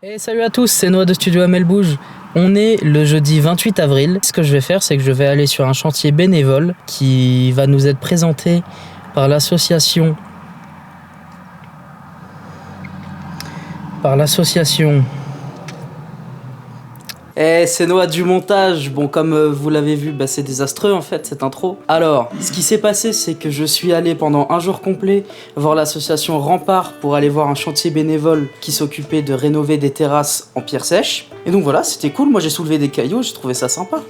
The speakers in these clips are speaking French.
Et salut à tous, c'est Noah de Studio Amel Bouge. On est le jeudi 28 avril. Ce que je vais faire, c'est que je vais aller sur un chantier bénévole qui va nous être présenté par l'association c'est Noah du montage. Bon, comme vous l'avez vu, c'est désastreux en fait cette intro. Alors, ce qui s'est passé, c'est que je suis allé pendant un jour complet voir l'association Rempart pour aller voir un chantier bénévole qui s'occupait de rénover des terrasses en pierre sèche. Et donc voilà, c'était cool. Moi, j'ai soulevé des cailloux, j'ai trouvé ça sympa.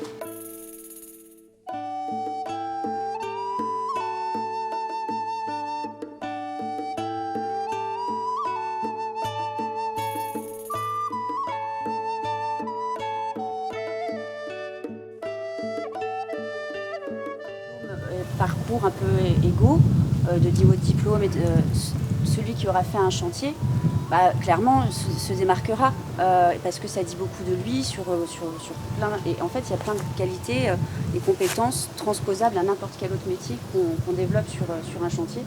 Parcours un peu égaux, de niveau de diplôme, et celui qui aura fait un chantier, clairement se démarquera parce que ça dit beaucoup de lui sur plein. Et en fait, il y a plein de qualités et compétences transposables à n'importe quel autre métier qu'on développe sur un chantier.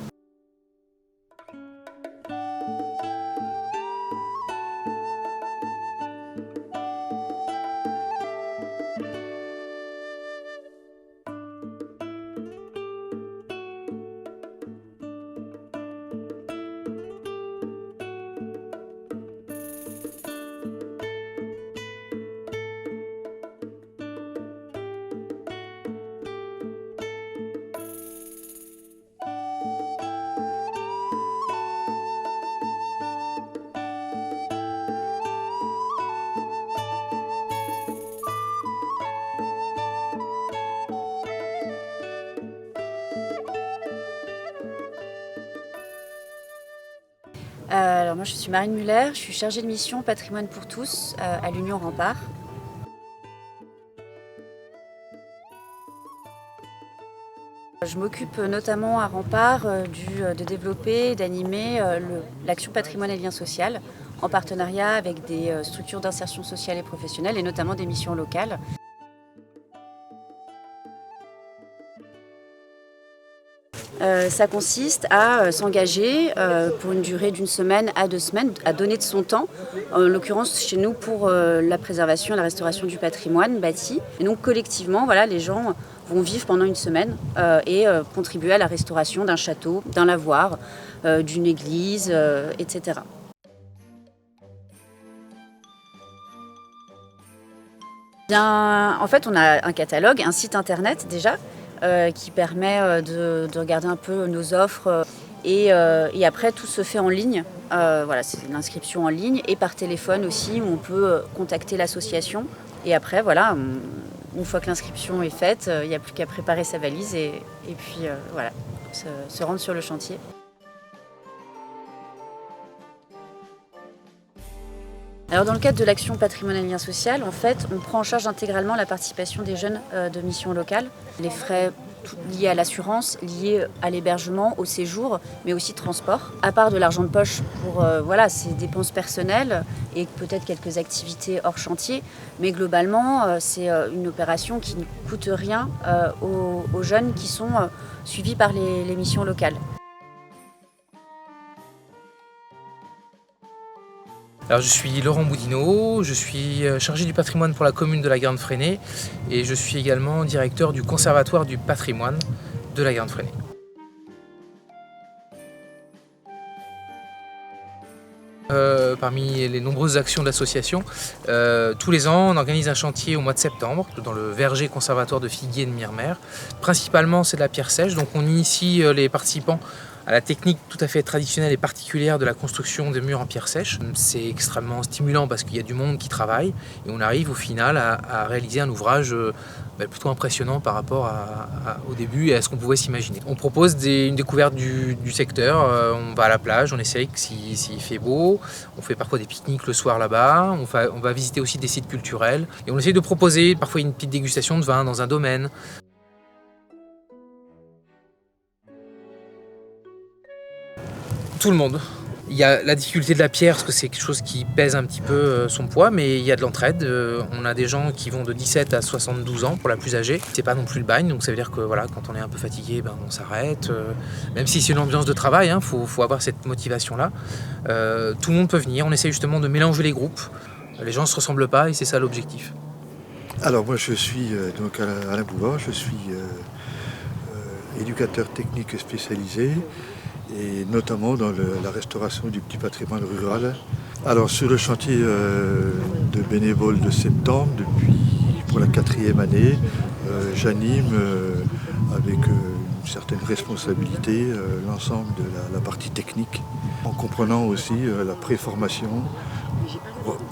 Alors moi je suis Marine Muller, je suis chargée de mission Patrimoine pour tous à l'Union Rempart. Je m'occupe notamment à Rempart de développer, d'animer l'action patrimoine et lien social en partenariat avec des structures d'insertion sociale et professionnelle et notamment des missions locales. Ça consiste à s'engager pour une durée d'une semaine à 2 semaines, à donner de son temps, en l'occurrence chez nous pour la préservation et la restauration du patrimoine bâti. Et donc collectivement, voilà, les gens vont vivre pendant une semaine et contribuer à la restauration d'un château, d'un lavoir, d'une église, etc. Bien, en fait, on a un catalogue, un site internet déjà, qui permet de regarder un peu nos offres. Et après, tout se fait en ligne. Voilà, c'est une inscription en ligne et par téléphone aussi, où on peut contacter l'association. Et après, voilà, une fois que l'inscription est faite, il n'y a plus qu'à préparer sa valise et puis voilà, se rendre sur le chantier. Alors dans le cadre de l'action patrimoine et lien social, en fait, on prend en charge intégralement la participation des jeunes de mission locale, les frais liés à l'assurance, liés à l'hébergement, au séjour, mais aussi transport. À part de l'argent de poche pour ses dépenses personnelles et peut-être quelques activités hors chantier, mais globalement, c'est une opération qui ne coûte rien aux jeunes qui sont suivis par les missions locales. Alors je suis Laurent Boudinot, je suis chargé du patrimoine pour la commune de la Garenne-Freinet et je suis également directeur du conservatoire du patrimoine de la Garenne-Freinet. Parmi les nombreuses actions de l'association, tous les ans on organise un chantier au mois de septembre dans le verger conservatoire de figuier de Myrmer. Principalement c'est de la pierre sèche, donc on initie les participants à la technique tout à fait traditionnelle et particulière de la construction des murs en pierre sèche. C'est extrêmement stimulant parce qu'il y a du monde qui travaille et on arrive au final à réaliser un ouvrage plutôt impressionnant par rapport au début et à ce qu'on pouvait s'imaginer. On propose une découverte du secteur, on va à la plage, on essaye s'il fait beau, on fait parfois des pique-niques le soir là-bas, on va visiter aussi des sites culturels et on essaye de proposer parfois une petite dégustation de vin dans un domaine. Tout le monde. Il y a la difficulté de la pierre, parce que c'est quelque chose qui pèse un petit peu son poids, mais il y a de l'entraide. On a des gens qui vont de 17 à 72 ans pour la plus âgée. C'est pas non plus le bagne, donc ça veut dire que voilà, quand on est un peu fatigué, on s'arrête. Même si c'est une ambiance de travail, faut avoir cette motivation-là. Tout le monde peut venir. On essaie justement de mélanger les groupes. Les gens ne se ressemblent pas et c'est ça l'objectif. Alors moi je suis donc Alain Bouvard, je suis éducateur technique spécialisé et notamment dans la restauration du petit patrimoine rural. Alors sur le chantier de bénévoles de septembre, pour la 4e année, j'anime avec une certaine responsabilité l'ensemble de la partie technique, en comprenant aussi la préformation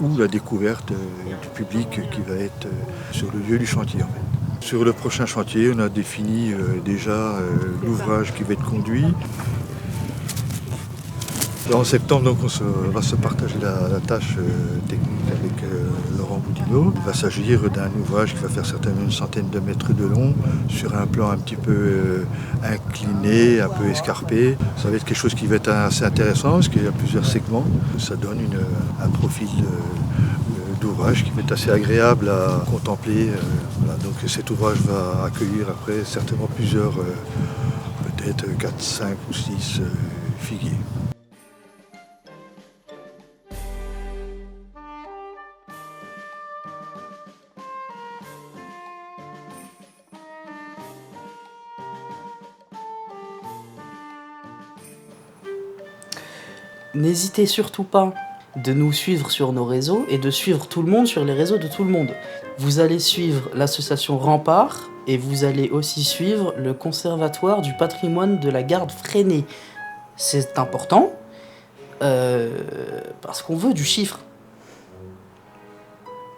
ou la découverte du public qui va être sur le lieu du chantier. En fait. Sur le prochain chantier, on a défini déjà l'ouvrage qui va être conduit. En septembre, donc, on va se partager la tâche technique avec Laurent Boudinot. Il va s'agir d'un ouvrage qui va faire certainement une centaine de mètres de long, sur un plan un petit peu incliné, un peu escarpé. Ça va être quelque chose qui va être assez intéressant, parce qu'il y a plusieurs segments. Ça donne un profil d'ouvrage qui va être assez agréable à contempler. Voilà. Donc cet ouvrage va accueillir après certainement plusieurs, peut-être 4, 5 ou 6 figuiers. N'hésitez surtout pas de nous suivre sur nos réseaux et de suivre tout le monde sur les réseaux de tout le monde. Vous allez suivre l'association Rempart et vous allez aussi suivre le Conservatoire du patrimoine de la Garde Freinet. C'est important parce qu'on veut du chiffre.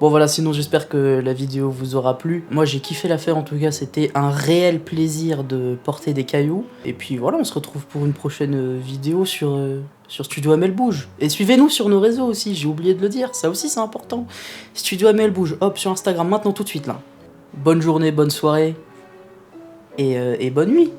Bon voilà, sinon j'espère que la vidéo vous aura plu. Moi j'ai kiffé la faire en tout cas, c'était un réel plaisir de porter des cailloux. Et puis voilà, on se retrouve pour une prochaine vidéo sur Studio Amel Bouge. Et suivez-nous sur nos réseaux aussi, j'ai oublié de le dire, ça aussi c'est important. Studio Amel Bouge, hop, sur Instagram, maintenant tout de suite là. Bonne journée, bonne soirée et bonne nuit.